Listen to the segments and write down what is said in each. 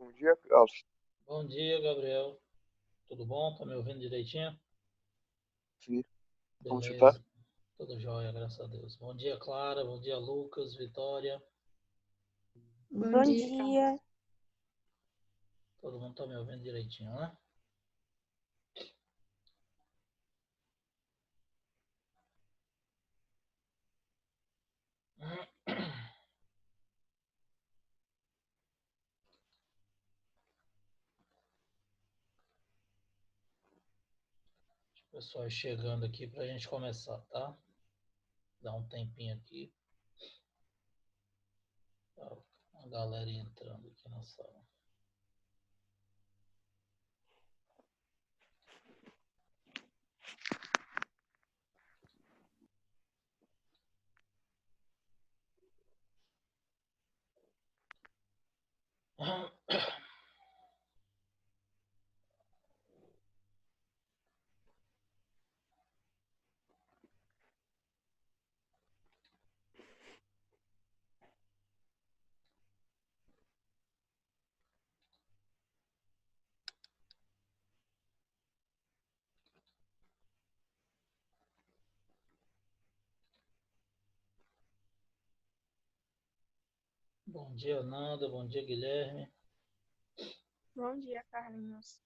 Bom dia, Carlos. Bom dia, Gabriel. Tudo bom? Tá me ouvindo direitinho? Sim, como você tá? Beleza. Tudo jóia, graças a Deus. Bom dia, Clara. Bom dia, Lucas, Vitória. Bom dia. Todo mundo tá me ouvindo direitinho, né? O pessoal chegando aqui pra gente começar, tá? Dá um tempinho aqui. Tá, a galera entrando aqui na sala. Bom dia, Nanda. Bom dia, Guilherme. Bom dia, Carlinhos.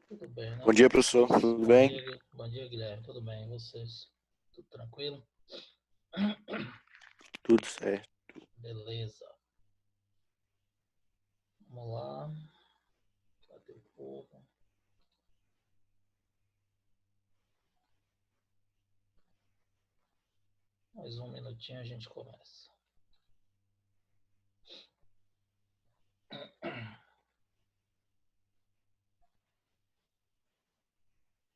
Tudo bem, né? Bom dia, professor. Tudo bem? Bom dia, Guilherme. Tudo bem? E vocês? Tudo tranquilo? Tudo certo. Beleza. Vamos lá. Cadê o povo? Mais um minutinho a gente começa.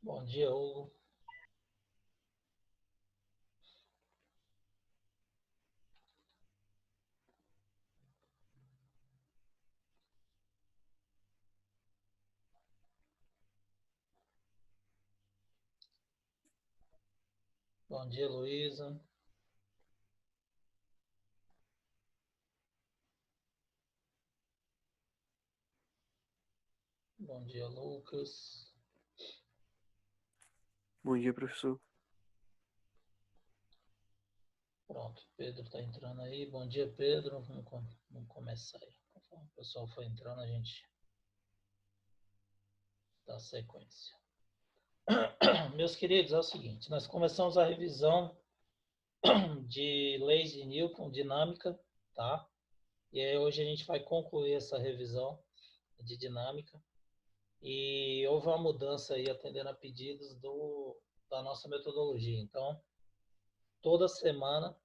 Bom dia, Hugo. Bom dia, Luísa. Bom dia, Lucas. Bom dia, professor. Pronto, Pedro está entrando aí. Bom dia, Pedro. Vamos começar aí. Conforme o pessoal for entrando, a gente dá sequência. Meus queridos, é o seguinte, nós começamos a revisão de leis de Newton, dinâmica, tá? E aí hoje a gente vai concluir essa revisão de dinâmica. E houve uma mudança aí atendendo a pedidos da nossa metodologia. Então, toda semana,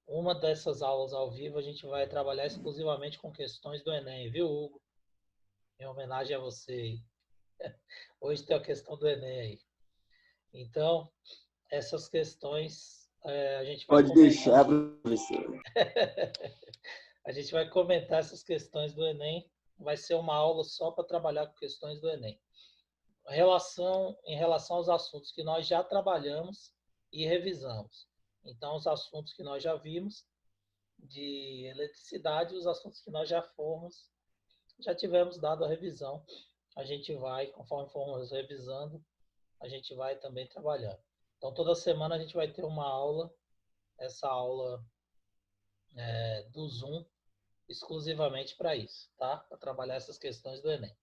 uma dessas aulas ao vivo, a gente vai trabalhar exclusivamente com questões do Enem, viu, Hugo? Em homenagem a você. Hoje tem a questão do Enem aí. Então, essas questões a gente vai Pode deixar, professor. A gente vai comentar essas questões do Enem. Vai ser uma aula só para trabalhar com questões do Enem. Em relação aos assuntos que nós já trabalhamos e revisamos. Então, os assuntos que nós já vimos de eletricidade, os assuntos que nós já tivemos dado a revisão. A gente vai, conforme formos revisando, a gente vai também trabalhando. Então, toda semana a gente vai ter uma aula, essa aula do Zoom, exclusivamente para isso, tá? Para trabalhar essas questões do Enem.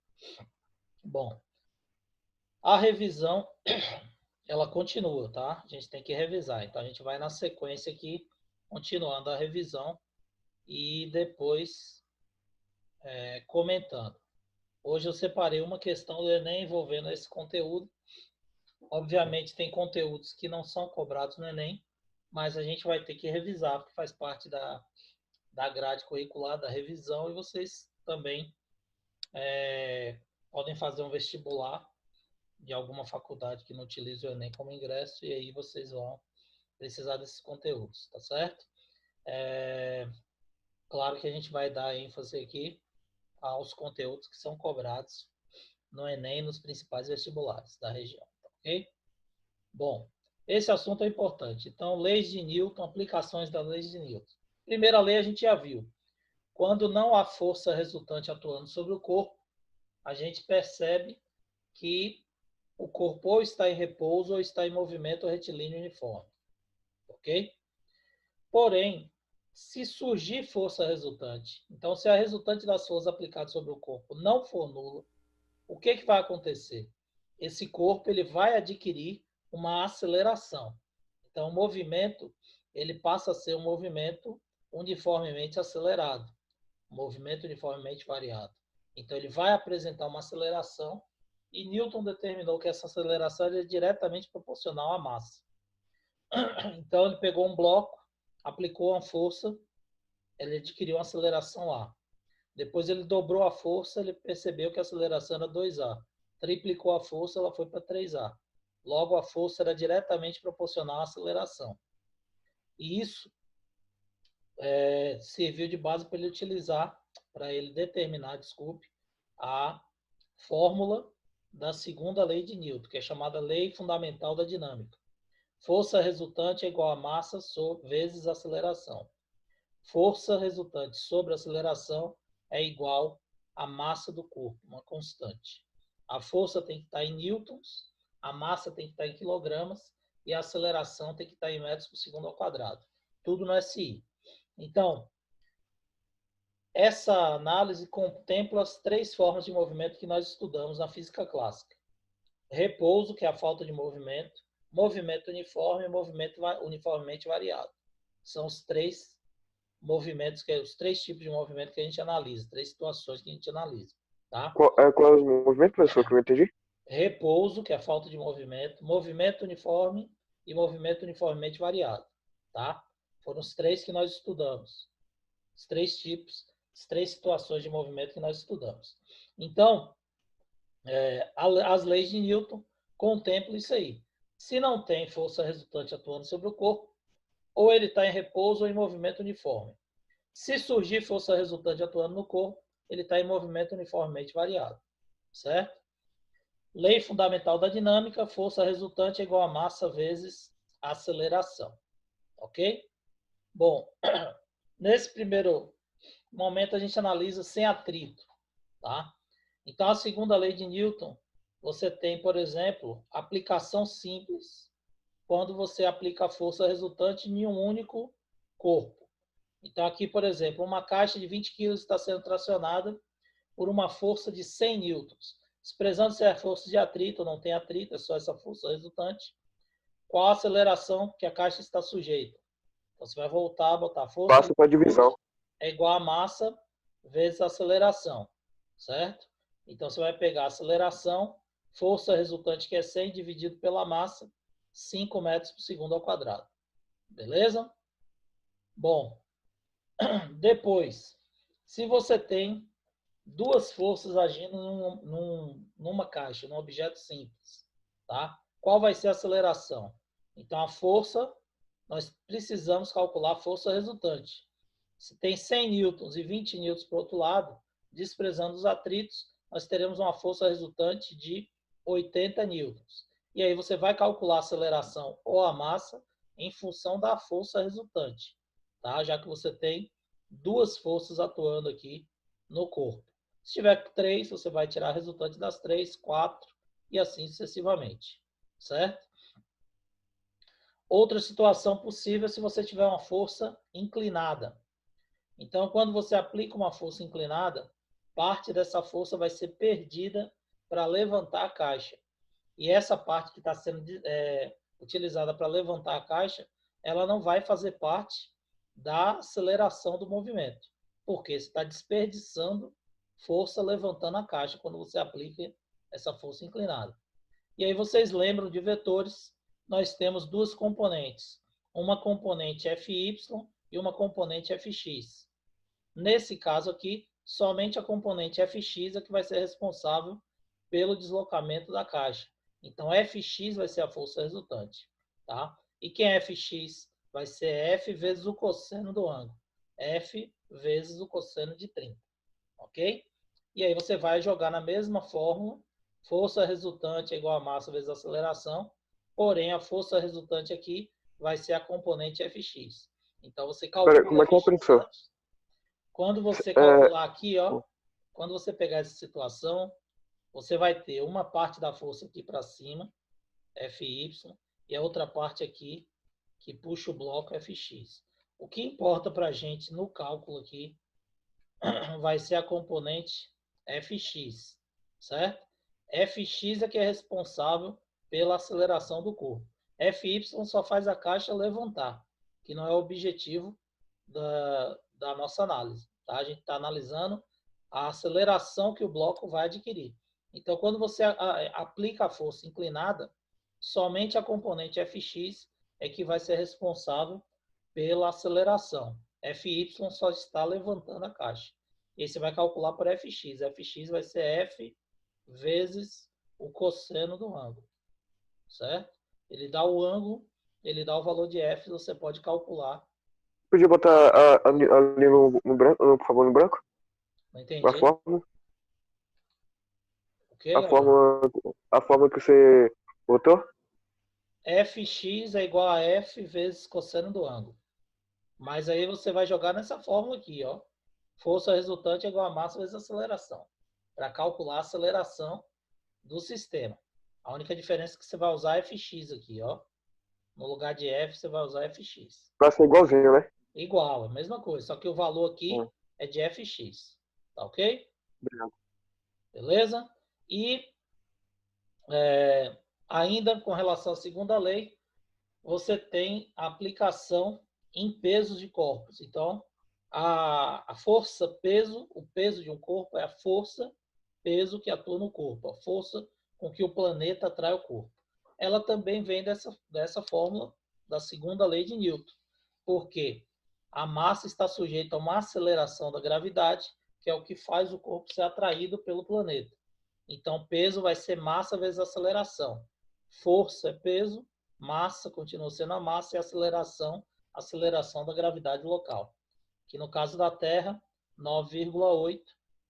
Bom, a revisão, ela continua, tá? A gente tem que revisar. Então, a gente vai na sequência aqui, continuando a revisão e depois comentando. Hoje eu separei uma questão do Enem envolvendo esse conteúdo. Obviamente, tem conteúdos que não são cobrados no Enem, mas a gente vai ter que revisar, porque faz parte da grade curricular, da revisão, e vocês também podem fazer um vestibular de alguma faculdade que não utilize o Enem como ingresso, e aí vocês vão precisar desses conteúdos, tá certo? Claro que a gente vai dar ênfase aqui aos conteúdos que são cobrados no Enem e nos principais vestibulares da região, tá ok? Bom, esse assunto é importante. Então, leis de Newton, aplicações das leis de Newton. Primeira lei a gente já viu. quando não há força resultante atuando sobre o corpo, a gente percebe que o corpo ou está em repouso ou está em movimento retilíneo uniforme. Ok? Porém, se surgir força resultante, então se a resultante das forças aplicadas sobre o corpo não for nula, o que vai acontecer? Esse corpo ele vai adquirir uma aceleração. Então, o movimento ele passa a ser um movimento uniformemente acelerado, um movimento uniformemente variado. Então, ele vai apresentar uma aceleração e Newton determinou que essa aceleração é diretamente proporcional à massa. Então, ele pegou um bloco, aplicou uma força, ele adquiriu uma aceleração A. Depois ele dobrou a força, ele percebeu que a aceleração era 2A. Triplicou a força, ela foi para 3A. Logo, a força era diretamente proporcional à aceleração. E isso serviu de base para ele utilizar, para ele determinar, a fórmula da segunda lei de Newton, que é chamada lei fundamental da dinâmica. Força resultante é igual a massa vezes aceleração. Força resultante sobre aceleração é igual à massa do corpo, uma constante. A força tem que estar em newtons, a massa tem que estar em quilogramas e a aceleração tem que estar em metros por segundo ao quadrado. Tudo no SI. Então, essa análise contempla as 3 formas de movimento que nós estudamos na física clássica. Repouso, que é a falta de movimento, movimento uniforme e movimento uniformemente variado. São os 3 movimentos, os 3 tipos de movimento que a gente analisa, 3 situações que a gente analisa. Tá? Qual é o movimento, professor, que eu entendi? Repouso, que é a falta de movimento, movimento uniforme e movimento uniformemente variado. Tá? Foram os 3 que nós estudamos. Os 3 tipos, as 3 situações de movimento que nós estudamos. Então, as leis de Newton contemplam isso aí. Se não tem força resultante atuando sobre o corpo, ou ele está em repouso ou em movimento uniforme. Se surgir força resultante atuando no corpo, ele está em movimento uniformemente variado. Certo? Lei fundamental da dinâmica, força resultante é igual a massa vezes aceleração. Ok? Bom, nesse primeiro momento a gente analisa sem atrito. Tá? Então, a segunda lei de Newton, você tem, por exemplo, aplicação simples, quando você aplica a força resultante em um único corpo. Então, aqui, por exemplo, uma caixa de 20 kg está sendo tracionada por uma força de 100 newtons. Desprezando se é força de atrito ou não tem atrito, é só essa força resultante. Qual a aceleração que a caixa está sujeita? Então, você vai voltar a botar força. Passa para a divisão. É igual a massa vezes a aceleração, certo? Então, você vai pegar a aceleração, força resultante que é 100 dividido pela massa, 5 metros por segundo ao quadrado. Beleza? Bom, depois, se você tem 2 forças agindo numa caixa, num objeto simples, tá? Qual vai ser a aceleração? Então, a força, nós precisamos calcular a força resultante. Se tem 100 newtons e 20 newtons para o outro lado, desprezando os atritos, nós teremos uma força resultante de 80 newtons. E aí você vai calcular a aceleração ou a massa em função da força resultante, tá? Já que você tem 2 forças atuando aqui no corpo. Se tiver 3, você vai tirar a resultante das 3, 4 e assim sucessivamente, certo? Outra situação possível é se você tiver uma força inclinada. Então, quando você aplica uma força inclinada, parte dessa força vai ser perdida para levantar a caixa. E essa parte que está sendo utilizada para levantar a caixa, ela não vai fazer parte da aceleração do movimento, porque você está desperdiçando força levantando a caixa quando você aplica essa força inclinada. E aí vocês lembram de vetores, nós temos 2 componentes, uma componente FY e uma componente FX. Nesse caso aqui, somente a componente FX é que vai ser responsável pelo deslocamento da caixa. Então, Fx vai ser a força resultante. Tá? E quem é Fx? Vai ser F vezes o cosseno do ângulo. F vezes o cosseno de 30. Ok? E aí você vai jogar na mesma fórmula, força resultante é igual a massa vezes a aceleração, porém a força resultante aqui vai ser a componente Fx. Então você calcula... Como é que é, professor? Quando você calcular aqui, ó, quando você pegar essa situação, você vai ter uma parte da força aqui para cima, Fy, e a outra parte aqui que puxa o bloco Fx. O que importa para a gente no cálculo aqui vai ser a componente Fx, certo? Fx é que é responsável pela aceleração do corpo. Fy só faz a caixa levantar, que não é o objetivo da nossa análise. Tá? A gente está analisando a aceleração que o bloco vai adquirir. Então, quando você aplica a força inclinada, somente a componente Fx é que vai ser responsável pela aceleração. Fy só está levantando a caixa. E aí você vai calcular por Fx. Fx vai ser F vezes o cosseno do ângulo. Certo? Ele dá o ângulo, ele dá o valor de F, você pode calcular. Podia botar ali no branco, por favor, no branco? Não entendi. A fórmula? O quê, a fórmula que você botou? Fx é igual a F vezes cosseno do ângulo. Mas aí você vai jogar nessa fórmula aqui, ó. Força resultante é igual a massa vezes aceleração. Para calcular a aceleração do sistema. A única diferença é que você vai usar Fx aqui, ó. No lugar de F, você vai usar Fx. Vai ser igualzinho, né? Igual, a mesma coisa. Só que o valor aqui é de Fx. Tá ok? Obrigado. Beleza? E ainda com relação à segunda lei, você tem a aplicação em pesos de corpos. Então, a força, peso, o peso de um corpo é a força, peso que atua no corpo, a força com que o planeta atrai o corpo. Ela também vem dessa fórmula da segunda lei de Newton, porque a massa está sujeita a uma aceleração da gravidade, que é o que faz o corpo ser atraído pelo planeta. Então, peso vai ser massa vezes aceleração. Força é peso, massa continua sendo a massa e aceleração da gravidade local. Que no caso da Terra, 9,8.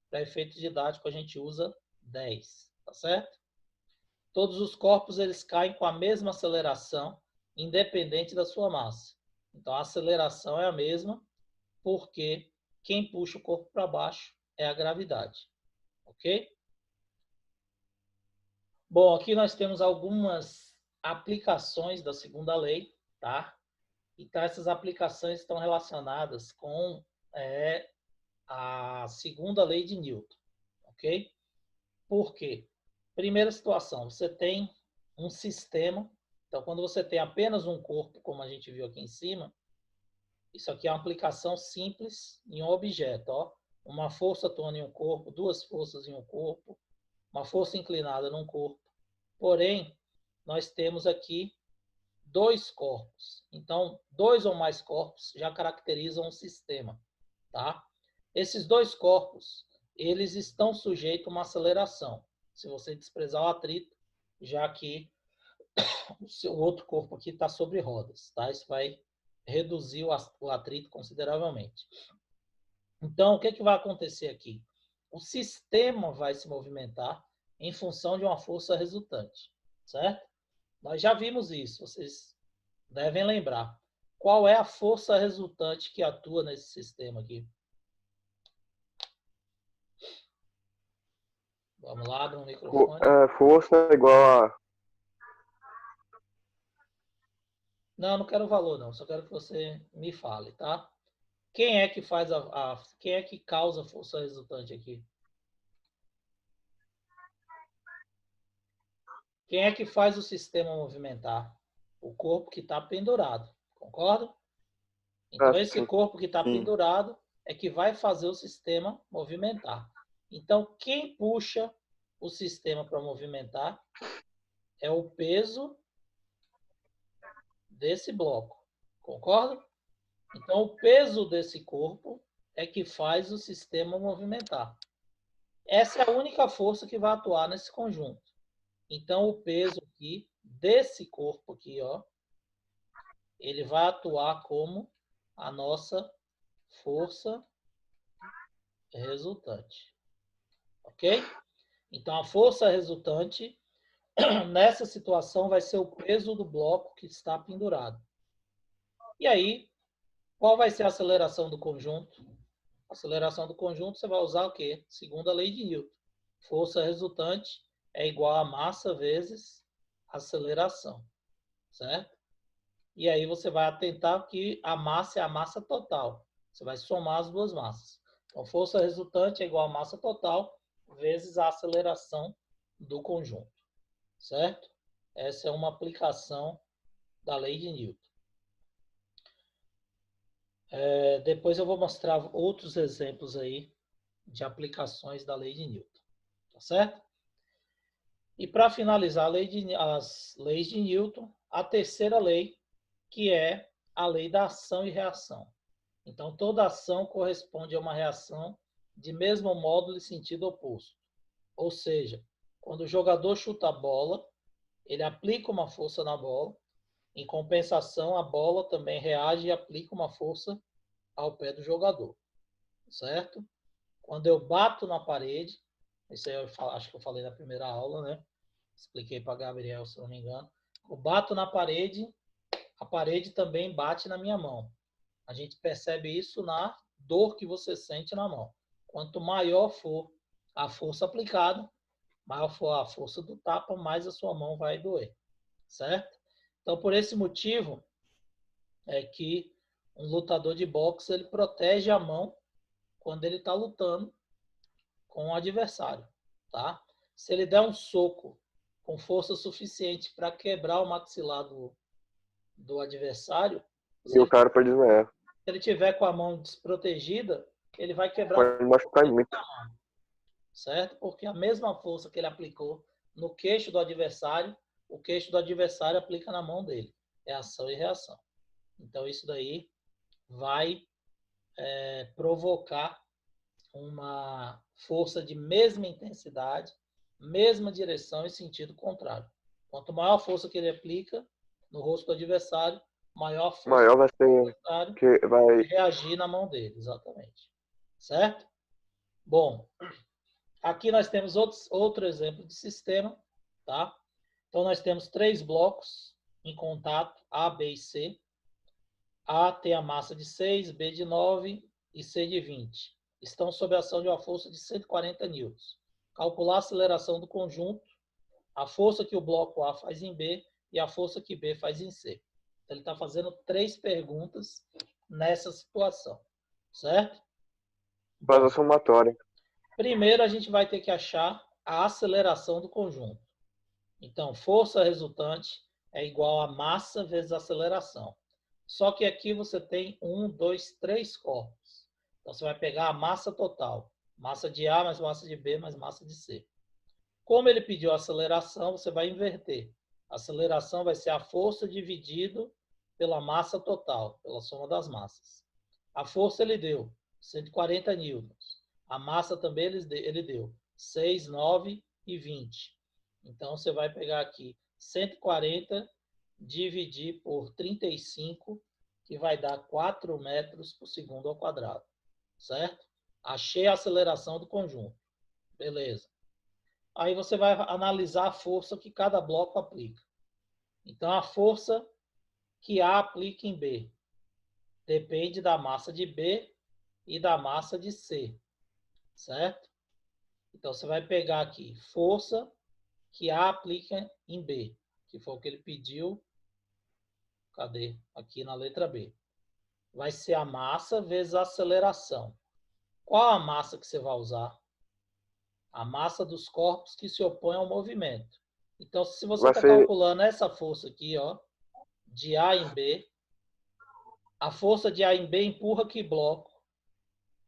Para efeito didático, a gente usa 10. Tá certo? Todos os corpos eles caem com a mesma aceleração, independente da sua massa. Então, a aceleração é a mesma, porque quem puxa o corpo para baixo é a gravidade. Ok? Bom, aqui nós temos algumas aplicações da segunda lei, tá? Então, essas aplicações estão relacionadas com a segunda lei de Newton, ok? Por quê? Primeira situação, você tem um sistema. Então, quando você tem apenas um corpo, como a gente viu aqui em cima, isso aqui é uma aplicação simples em um objeto, ó. Uma força atuando em um corpo, duas forças em um corpo, uma força inclinada num corpo. Porém, nós temos aqui dois corpos. Então, dois ou mais corpos já caracterizam um sistema, tá? Esses dois corpos, eles estão sujeitos a uma aceleração. Se você desprezar o atrito, já que o outro corpo aqui está sobre rodas, tá? Isso vai reduzir o atrito consideravelmente. Então, o que vai acontecer aqui? O sistema vai se movimentar em função de uma força resultante, certo? Nós já vimos isso, vocês devem lembrar. Qual é a força resultante que atua nesse sistema aqui? Vamos lá, abre um microfone. Força é igual a... Não quero o valor, não. Só quero que você me fale, tá? Quem é que faz quem é que causa a força resultante aqui? Quem é que faz o sistema movimentar? O corpo que está pendurado, concorda? Então, esse corpo que está pendurado é que vai fazer o sistema movimentar. Então, quem puxa o sistema para movimentar é o peso desse bloco, concorda? Então, o peso desse corpo é que faz o sistema movimentar. Essa é a única força que vai atuar nesse conjunto. Então, o peso aqui, desse corpo aqui, ó, ele vai atuar como a nossa força resultante. Ok? Então, a força resultante, nessa situação, vai ser o peso do bloco que está pendurado. E aí, qual vai ser a aceleração do conjunto? Aceleração do conjunto, você vai usar o quê? Segunda lei de Newton. Força resultante é igual a massa vezes aceleração, certo? E aí você vai atentar que a massa é a massa total. Você vai somar as duas massas. Então, força resultante é igual a massa total vezes a aceleração do conjunto, certo? Essa é uma aplicação da lei de Newton. Depois eu vou mostrar outros exemplos aí de aplicações da lei de Newton, tá certo? E para finalizar as leis de Newton, a terceira lei, que é a lei da ação e reação. Então, toda ação corresponde a uma reação de mesmo módulo e sentido oposto. Ou seja, quando o jogador chuta a bola, ele aplica uma força na bola, em compensação, a bola também reage e aplica uma força ao pé do jogador, certo? Quando eu bato na parede, isso aí acho que eu falei na primeira aula, né? Expliquei para Gabriel, se não me engano. Eu bato na parede, a parede também bate na minha mão. A gente percebe isso na dor que você sente na mão. Quanto maior for a força aplicada, maior for a força do tapa, mais a sua mão vai doer, certo? Então, por esse motivo, é que um lutador de boxe ele protege a mão quando ele está lutando com o adversário, tá? Se ele der um soco com força suficiente para quebrar o maxilar do adversário, E o cara pode desmaiar. se ele tiver com a mão desprotegida, ele vai quebrar Pode machucar muito. certo? Porque a mesma força que ele aplicou no queixo do adversário, o queixo do adversário aplica na mão dele. É ação e reação. Então, isso daí vai provocar uma força de mesma intensidade, mesma direção e sentido contrário. Quanto maior a força que ele aplica no rosto do adversário, maior a força Maior vai do ser adversário que vai. reagir na mão dele, exatamente. Certo? Bom, aqui nós temos outro exemplo de sistema, tá? Então, nós temos 3 blocos em contato, A, B e C. A tem a massa de 6, B de 9 e C de 20. Estão sob a ação de uma força de 140 newtons. Calcular a aceleração do conjunto, a força que o bloco A faz em B e a força que B faz em C. Então, ele está fazendo 3 perguntas nessa situação, certo? Faz a somatória. Primeiro, a gente vai ter que achar a aceleração do conjunto. Então, força resultante é igual a massa vezes aceleração. Só que aqui você tem 1, 2, 3 corpos. Então, você vai pegar a massa total. Massa de A mais massa de B mais massa de C. Como ele pediu a aceleração, você vai inverter. A aceleração vai ser a força dividido pela massa total, pela soma das massas. A força ele deu 140 newtons. A massa também ele deu 6, 9 e 20. Então, você vai pegar aqui 140 dividir por 35, que vai dar 4 metros por segundo ao quadrado. Certo? Achei a aceleração do conjunto. Beleza. Aí você vai analisar a força que cada bloco aplica. Então, a força que A aplica em B depende da massa de B e da massa de C. Certo? Então, você vai pegar aqui força que A aplica em B, que foi o que ele pediu. Cadê? Aqui na letra B. Vai ser a massa vezes a aceleração. Qual a massa que você vai usar? A massa dos corpos que se opõem ao movimento. Então, se você está calculando essa força aqui, ó, de A em B, a força de A em B empurra que bloco?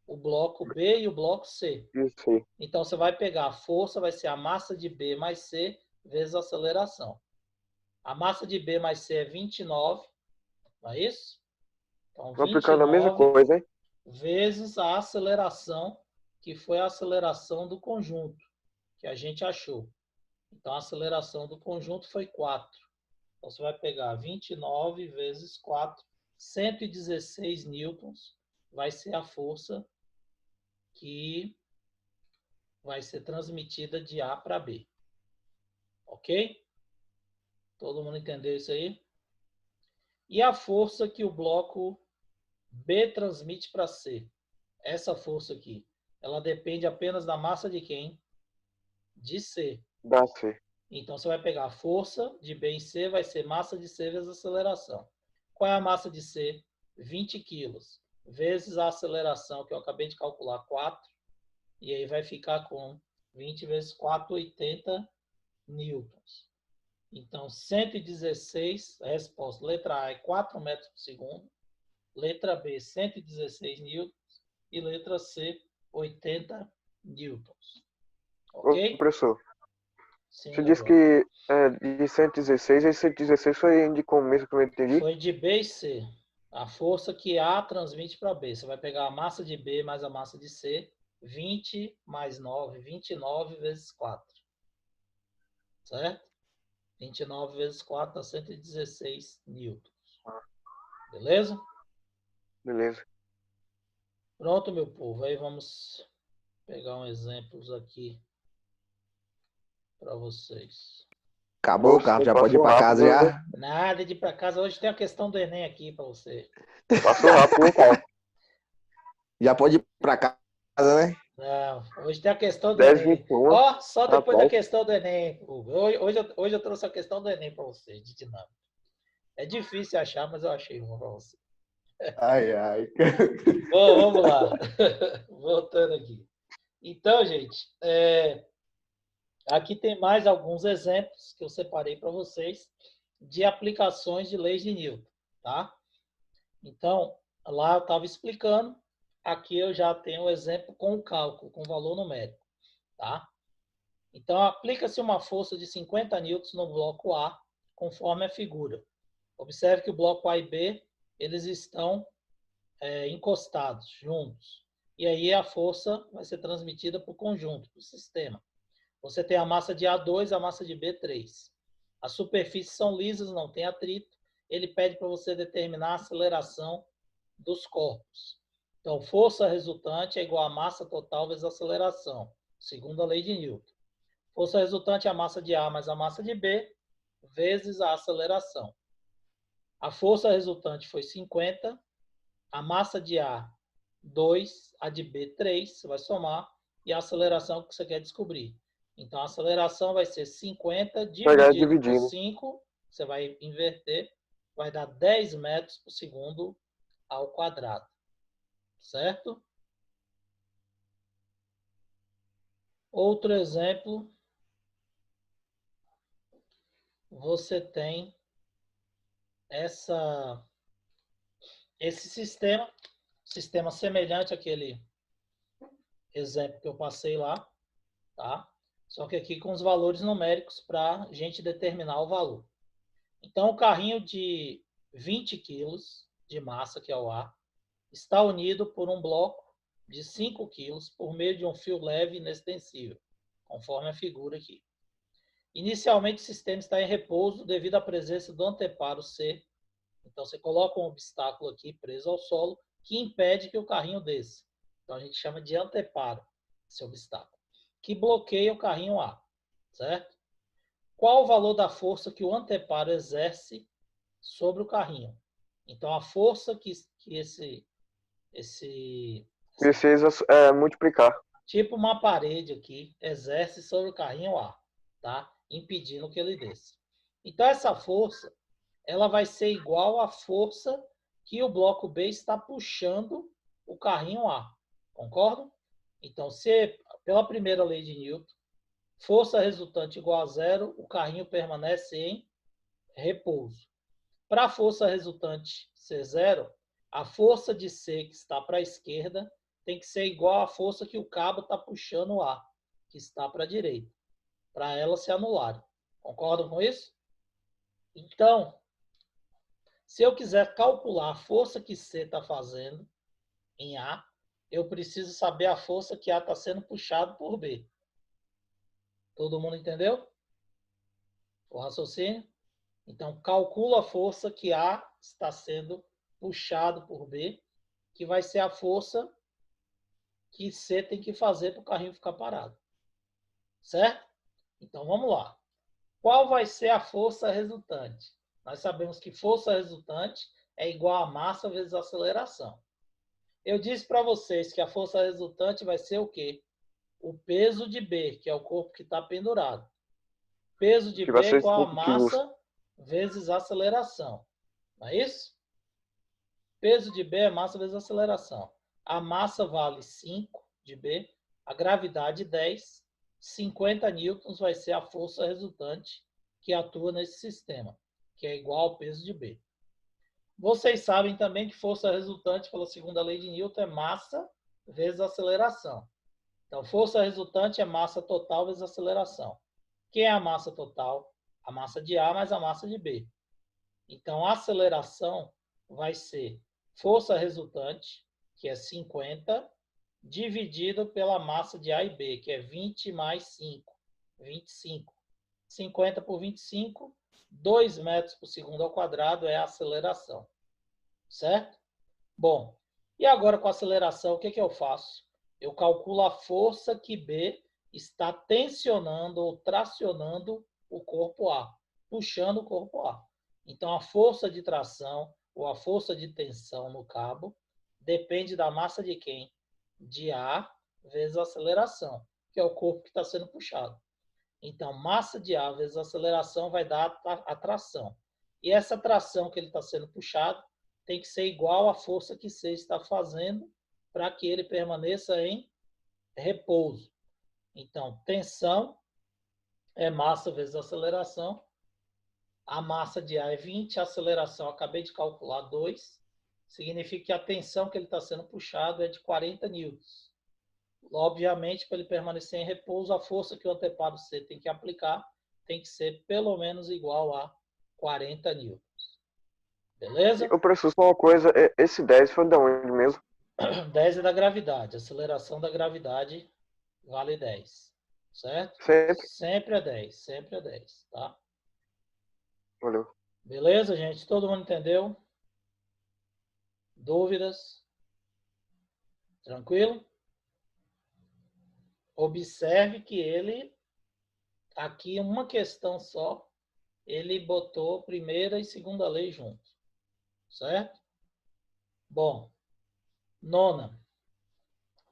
O bloco B e o bloco C. Isso. Então, você vai pegar a força, vai ser a massa de B mais C vezes a aceleração. A massa de B mais C é 29, não é isso? Então, Vou aplicando a mesma coisa, hein? Vezes a aceleração, que foi a aceleração do conjunto, que a gente achou. Então, a aceleração do conjunto foi 4. Então, você vai pegar 29 vezes 4, 116 newtons, vai ser a força que vai ser transmitida de A para B. Ok? Todo mundo entendeu isso aí? E a força que o bloco B transmite para C. essa força aqui, ela depende apenas da massa de quem? De C. Da C. Então, você vai pegar a força de B em C, vai ser massa de C vezes aceleração. Qual é a massa de C? 20 quilos. Vezes a aceleração, que eu acabei de calcular, 4. E aí vai ficar com 20 vezes 4, 80 newtons. Então, 116, a resposta. Letra A é 4 metros por segundo. Letra B, 116 newtons. E letra C, 80 newtons. Ô, Ok? professor, Sim, você meu disse jovem. que de 116, esse 116 foi de como mesmo que eu não entendi? Foi de B e C. A força que A transmite para B. Você vai pegar a massa de B mais a massa de C. 20 mais 9, 29 vezes 4. Certo? 29 vezes 4 dá 116 newtons. Beleza? Beleza. Pronto, meu povo. Aí vamos pegar um exemplos aqui para vocês. Acabou, Carlos? Já pode ir Passou pra casa rápido, né? já? Nada de ir para casa. Hoje tem a questão do Enem aqui para você. Passou rápido, hein, cara? Já pode ir pra casa, né? Não, hoje tem a questão do 10, Enem. 21. Ó, só depois da Rapaz, questão do Enem, Hugo. Hoje eu trouxe a questão do Enem para você, de dinâmica. É difícil achar, mas eu achei uma para você. Ai, ai. Bom, vamos lá. Voltando aqui. Então, gente, aqui tem mais alguns exemplos que eu separei para vocês de aplicações de leis de Newton, tá? Então, lá eu estava explicando. Aqui eu já tenho o exemplo com o cálculo, com valor numérico, tá? Então, aplica-se uma força de 50 newtons no bloco A, conforme a figura. Observe que o bloco A e B, eles estão encostados, juntos. E aí a força vai ser transmitida para o conjunto, para o sistema. Você tem a massa de A2 e a massa de B3. As superfícies são lisas, não tem atrito. Ele pede para você determinar a aceleração dos corpos. Então, força resultante é igual a massa total vezes a aceleração, segundo a lei de Newton. Força resultante é a massa de A mais a massa de B, vezes a aceleração. A força resultante foi 50, a massa de A, 2, a de B, 3, você vai somar, e a aceleração que você quer descobrir. Então, a aceleração vai ser 50 pegar dividido por dividindo. 5, você vai inverter, vai dar 10 metros por segundo ao quadrado. Certo? Outro exemplo, você tem esse sistema semelhante àquele exemplo que eu passei lá, tá? Só que aqui com os valores numéricos para a gente determinar o valor. Então, o carrinho de 20 quilos de massa, que é o A, está unido por um bloco de 5 quilos por meio de um fio leve e inextensível, conforme a figura aqui. Inicialmente, o sistema está em repouso devido à presença do anteparo C. Então, você coloca um obstáculo aqui preso ao solo que impede que o carrinho desça. Então, a gente chama de anteparo, esse obstáculo, que bloqueia o carrinho A, certo? Qual o valor da força que o anteparo exerce sobre o carrinho? Então, a força que Precisa multiplicar. tipo uma parede aqui, exerce sobre o carrinho A, tá? Impedindo que ele desça. Então, essa força, ela vai ser igual à força que o bloco B está puxando o carrinho A. Concordam? Então, se pela primeira lei de Newton, força resultante igual a zero, o carrinho permanece em repouso. Para a força resultante ser zero, a força de C que está para a esquerda tem que ser igual à força que o cabo está puxando o A, que está para a direita, para ela se anular. Concordam com isso? Então, se eu quiser calcular a força que C está fazendo em A, eu preciso saber a força que A está sendo puxado por B. Todo mundo entendeu o raciocínio? Então, calcula a força que A está sendo puxado por B, que vai ser a força que C tem que fazer para o carrinho ficar parado. Certo? Então, vamos lá. Qual vai ser a força resultante? Nós sabemos que força resultante é igual a massa vezes a aceleração. Eu disse para vocês que a força resultante vai ser o quê? O peso de B, que é o corpo que está pendurado. Peso de Que B vai é ser igual a 5 quilos. massa vezes aceleração. Não é isso? Peso de B é massa vezes aceleração. A massa vale 5 de B, a gravidade 10, 50 newtons vai ser a força resultante que atua nesse sistema, que é igual ao peso de B. Vocês sabem também que força resultante pela segunda lei de Newton é massa vezes aceleração. Então, força resultante é massa total vezes aceleração. Quem é a massa total? A massa de A mais a massa de B. Então, a aceleração vai ser força resultante, que é 50, dividido pela massa de A e B, que é 20 mais 5, 25. 50 por 25, 2 metros por segundo ao quadrado é a aceleração. Certo? Bom, e agora com a aceleração, o que eu faço? Eu calculo a força que B está tensionando ou tracionando o corpo A, puxando o corpo A. Então, a força de tração ou a força de tensão no cabo depende da massa de quem? De A vezes a aceleração, que é o corpo que está sendo puxado. Então, massa de A vezes aceleração vai dar a tração. E essa tração que ele está sendo puxado tem que ser igual à força que C está fazendo para que ele permaneça em repouso. Então, tensão é massa vezes aceleração. A massa de A é 20, a aceleração, acabei de calcular, 2. Significa que a tensão que ele está sendo puxado é de 40 newtons. Obviamente, para ele permanecer em repouso, a força que o anteparo C tem que aplicar tem que ser pelo menos igual a 40 newtons. Beleza? Eu preciso só uma coisa, esse 10 foi de onde mesmo? 10 é da gravidade. A aceleração da gravidade vale 10. Certo? Sempre. Sempre é 10. Sempre é 10. Tá? Valeu. Beleza, gente? Todo mundo entendeu? Dúvidas? Tranquilo? Observe que ele, aqui uma questão só, ele botou primeira e segunda lei junto. Certo? Bom, nona.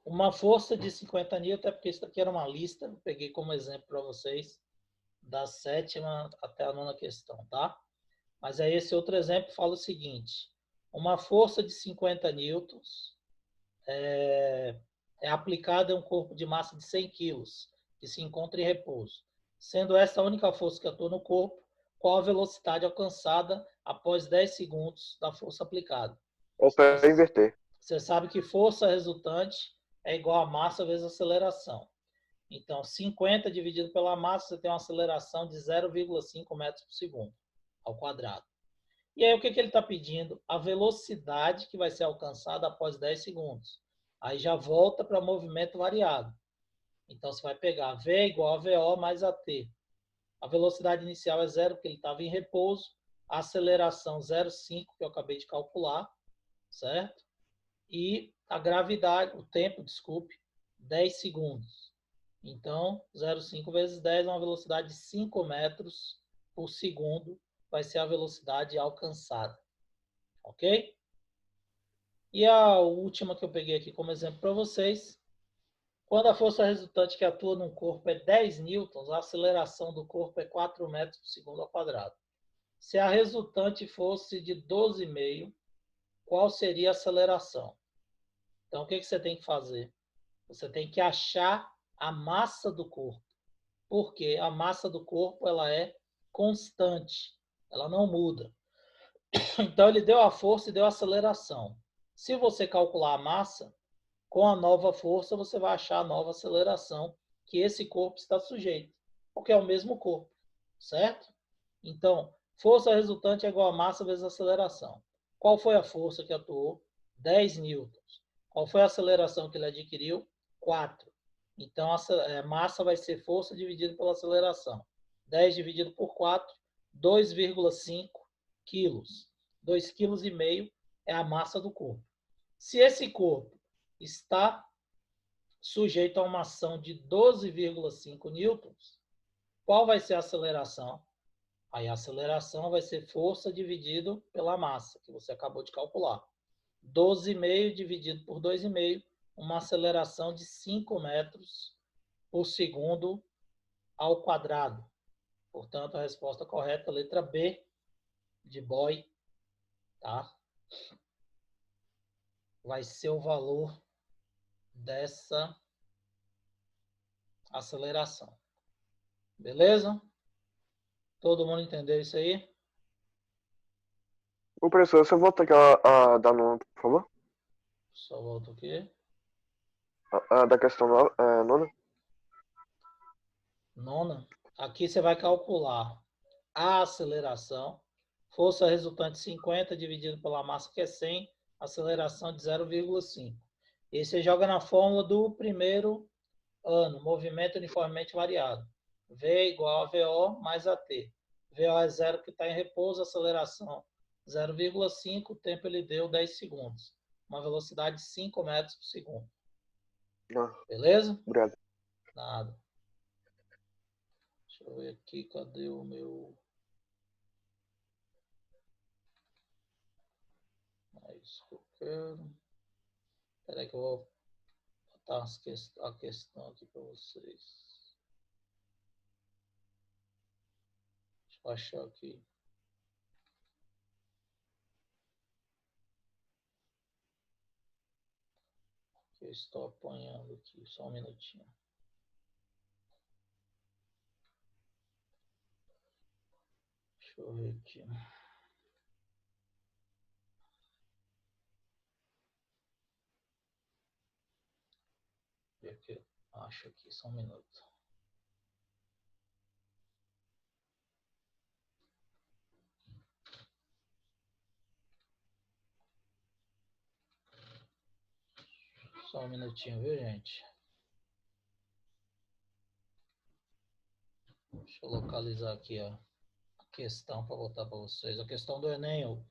Uma força de 50 newton, é porque isso aqui era uma lista, eu peguei como exemplo para vocês, da 7ª até a 9ª questão, tá? Mas aí esse outro exemplo fala o seguinte: uma força de 50 newtons é aplicada em um corpo de massa de 100 quilos, que se encontra em repouso. Sendo essa a única força que atua no corpo, qual a velocidade alcançada após 10 segundos da força aplicada? Ou para inverter. Você sabe que força resultante é igual a massa vezes aceleração. Então, 50 dividido pela massa, você tem uma aceleração de 0,5 metros por segundo ao quadrado. E aí, o que ele está pedindo? A velocidade que vai ser alcançada após 10 segundos. Aí já volta para movimento variado. Então, você vai pegar V igual a VO mais AT. A velocidade inicial é 0, porque ele estava em repouso. A aceleração 0,5, que eu acabei de calcular, certo? E a gravidade, o tempo, desculpe, 10 segundos. Então, 0,5 vezes 10 é uma velocidade de 5 metros por segundo, vai ser a velocidade alcançada. Ok? E a última que eu peguei aqui como exemplo para vocês, quando a força resultante que atua num corpo é 10 newtons, a aceleração do corpo é 4 metros por segundo ao quadrado. Se a resultante fosse de 12,5, qual seria a aceleração? Então, o que você tem que fazer? Você tem que achar a massa do corpo. Porque a massa do corpo ela é constante, ela não muda. Então, ele deu a força e deu a aceleração. Se você calcular a massa, com a nova força, você vai achar a nova aceleração que esse corpo está sujeito, porque é o mesmo corpo, certo? Então, força resultante é igual a massa vezes aceleração. Qual foi a força que atuou? 10 newtons. Qual foi a aceleração que ele adquiriu? 4. Então, a massa vai ser força dividido pela aceleração. 10 dividido por 4, 2,5 quilos. 2,5 kg é a massa do corpo. Se esse corpo está sujeito a uma ação de 12,5 newtons, qual vai ser a aceleração? Aí a aceleração vai ser força dividido pela massa, que você acabou de calcular. 12,5 dividido por 2,5, uma aceleração de 5 metros por segundo ao quadrado. Portanto, a resposta correta é a letra B, de boy, tá? Vai ser o valor dessa aceleração. Beleza? Todo mundo entendeu isso aí? O professor, você volta aqui a dar nome, por favor? Só volta o quê? Da questão nona. Nona. Aqui você vai calcular a aceleração. Força resultante 50 dividido pela massa, que é 100. Aceleração de 0,5. E aí você joga na fórmula do primeiro ano. Movimento uniformemente variado. V igual a VO mais AT. VO é 0 que está em repouso. Aceleração 0,5. O tempo ele deu 10 segundos. Uma velocidade de 5 metros por segundo. Beleza? Obrigado. Nada. Deixa eu ver aqui, cadê o meu... É isso que eu quero. Espera aí que eu vou botar a questão aqui para vocês. Deixa eu achar aqui. Que eu estou apanhando aqui, só um minutinho. Deixa eu ver aqui. Ver que eu acho aqui, só um minuto. Só um minutinho, viu, gente? Deixa eu localizar aqui a questão para botar para vocês. A questão do Enem, ó.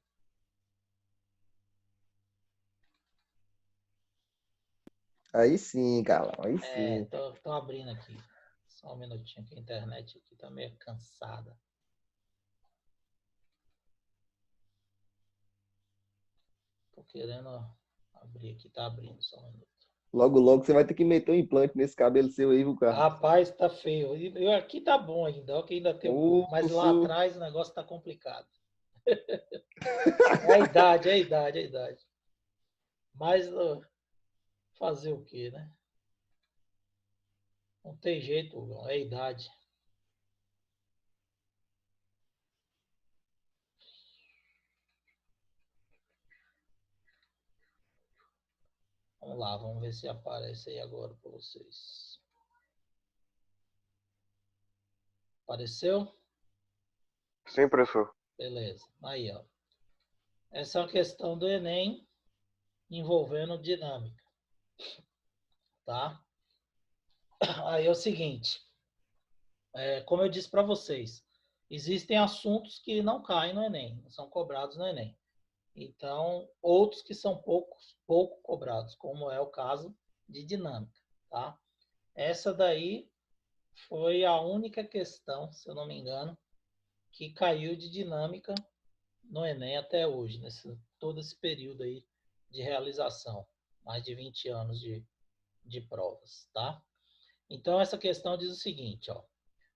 Aí sim, Carlão, aí sim. Tô abrindo aqui. Só um minutinho, que a internet aqui tá meio cansada. Tô querendo abrir aqui, tá abrindo, só um minuto. Logo, logo você vai ter que meter um implante nesse cabelo seu aí, viu, Carlos? Rapaz, tá feio. Aqui tá bom ainda, ó, que ainda tem mas lá atrás o negócio tá complicado. É a idade, é a idade, é a idade. Mas fazer o quê, né? Não tem jeito, Hugo, é a idade. Vamos lá, vamos ver se aparece aí agora para vocês. Apareceu? Sim, professor. Beleza. Aí, ó. Essa é uma questão do Enem envolvendo dinâmica. Tá? Aí é o seguinte. Como eu disse para vocês, existem assuntos que não caem no Enem, não são cobrados no Enem. Então, outros que são pouco cobrados, como é o caso de dinâmica. Tá? Essa daí foi a única questão, se eu não me engano, que caiu de dinâmica no Enem até hoje, todo esse período aí de realização, mais de 20 anos de provas, tá? Então, essa questão diz o seguinte, ó.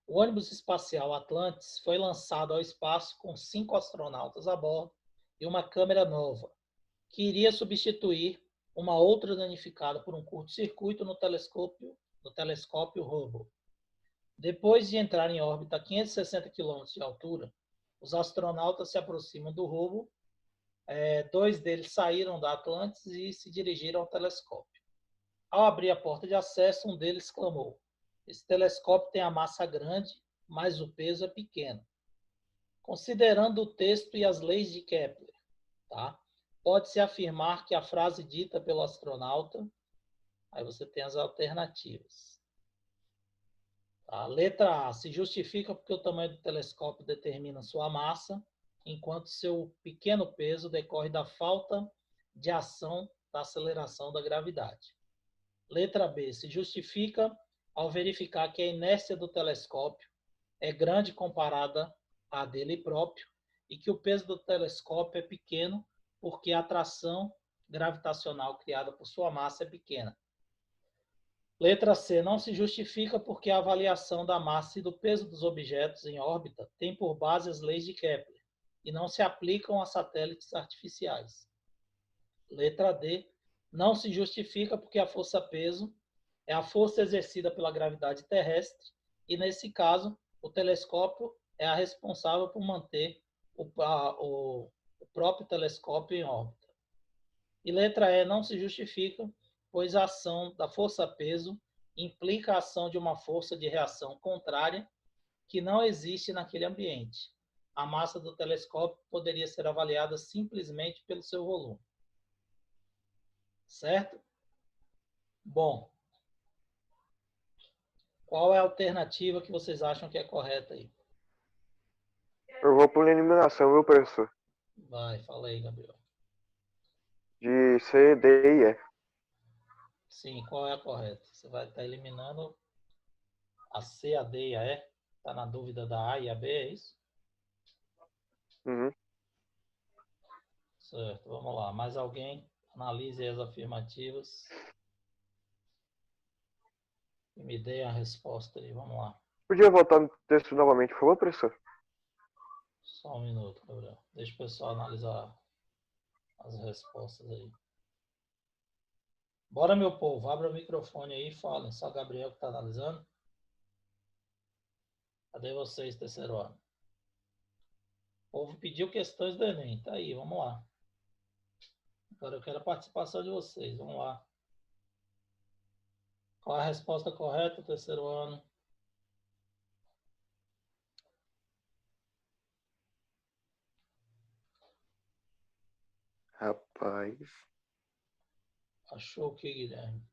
O ônibus espacial Atlantis foi lançado ao espaço com 5 astronautas a bordo e uma câmera nova, que iria substituir uma outra danificada por um curto-circuito no telescópio Hubble. Depois de entrar em órbita a 560 km de altura, os astronautas se aproximam do Hubble. 2 deles saíram da Atlantis e se dirigiram ao telescópio. Ao abrir a porta de acesso, um deles exclamou: "Esse telescópio tem a massa grande, mas o peso é pequeno." Considerando o texto e as leis de Kepler, tá? Pode-se afirmar que a frase dita pelo astronauta, aí você tem as alternativas. A letra A se justifica porque o tamanho do telescópio determina sua massa, enquanto seu pequeno peso decorre da falta de ação da aceleração da gravidade. Letra B se justifica ao verificar que a inércia do telescópio é grande comparada à dele próprio e que o peso do telescópio é pequeno porque a atração gravitacional criada por sua massa é pequena. Letra C, não se justifica porque a avaliação da massa e do peso dos objetos em órbita tem por base as leis de Kepler e não se aplicam a satélites artificiais. Letra D, não se justifica porque a força-peso é a força exercida pela gravidade terrestre e, nesse caso, o telescópio é a responsável por manter o próprio telescópio em órbita. E letra E, não se justifica, pois a ação da força-peso implica a ação de uma força de reação contrária que não existe naquele ambiente. A massa do telescópio poderia ser avaliada simplesmente pelo seu volume. Certo? Bom, qual é a alternativa que vocês acham que é correta aí? Eu vou por eliminação, viu, professor? Vai, fala aí, Gabriel. De C, D e E. Sim, qual é a correta? Você vai estar eliminando a C, a D e a E? Está na dúvida da A e a B, é isso? Uhum. Certo, vamos lá. Mais alguém? Analise as afirmativas. E me dê a resposta aí, vamos lá. Podia voltar no texto novamente, por favor, professor? Só um minuto, Gabriel. Deixa o pessoal analisar as respostas aí. Bora, meu povo, abra o microfone aí e falem. Só Gabriel que está analisando. Cadê vocês, terceiro ano? O povo pediu questões do Enem. Tá aí, vamos lá. Agora eu quero a participação de vocês. Vamos lá. Qual a resposta correta, terceiro ano? Rapaz. Achou o que, Guilherme?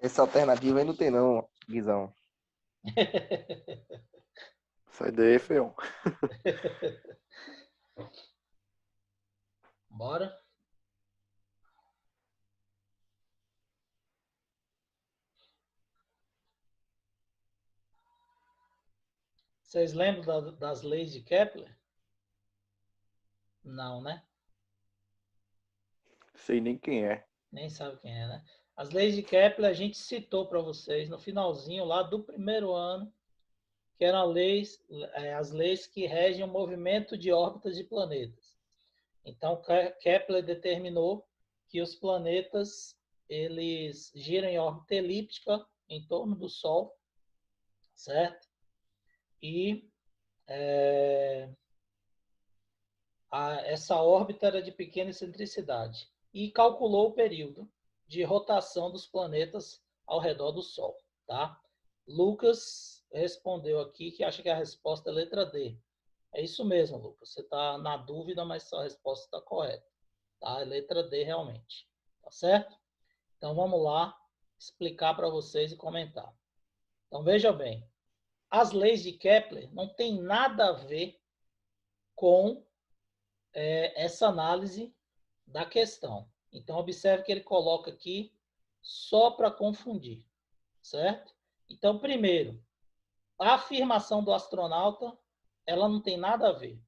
Essa alternativa aí não tem não, Guizão. Sai daí, feio. Bora? Vocês lembram das leis de Kepler? Não, né? Sei nem quem é. Nem sabe quem é, né? As leis de Kepler a gente citou para vocês no finalzinho lá do primeiro ano, que eram as leis que regem o movimento de órbitas de planetas. Então, Kepler determinou que os planetas eles giram em órbita elíptica em torno do Sol, certo? E essa órbita era de pequena excentricidade e calculou o período de rotação dos planetas ao redor do Sol, tá? Lucas respondeu aqui que acha que a resposta é letra D. É isso mesmo, Lucas. Você está na dúvida, mas sua resposta está correta. Tá? É letra D realmente. Tá certo? Então vamos lá explicar para vocês e comentar. Então veja bem, as leis de Kepler não tem nada a ver com essa análise da questão. Então observe que ele coloca aqui só para confundir, certo? Então primeiro, a afirmação do astronauta, ela não tem nada a ver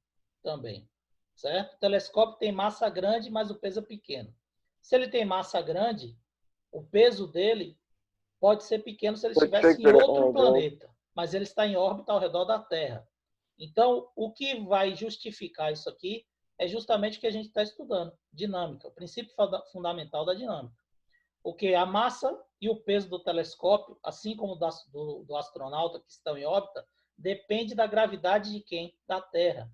também, certo? O telescópio tem massa grande, mas o peso é pequeno. Se ele tem massa grande, o peso dele pode ser pequeno se ele estivesse em outro planeta, mas ele está em órbita ao redor da Terra. Então, o que vai justificar isso aqui é justamente o que a gente está estudando, dinâmica, o princípio fundamental da dinâmica. Porque a massa e o peso do telescópio, assim como do astronauta que estão em órbita, depende da gravidade de quem? Da Terra,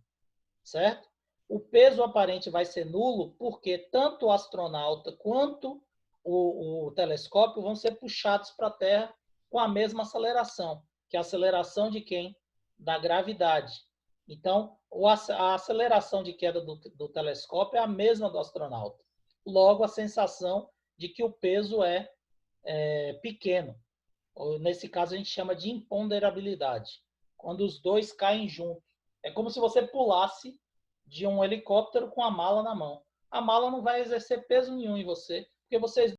certo? O peso aparente vai ser nulo porque tanto o astronauta quanto o telescópio vão ser puxados para a Terra com a mesma aceleração, que é a aceleração de quem? Da gravidade. Então, a aceleração de queda do telescópio é a mesma do astronauta. Logo, a sensação de que o peso é pequeno. Nesse caso, a gente chama de imponderabilidade. Quando os dois caem juntos. É como se você pulasse de um helicóptero com a mala na mão. A mala não vai exercer peso nenhum em você, porque vocês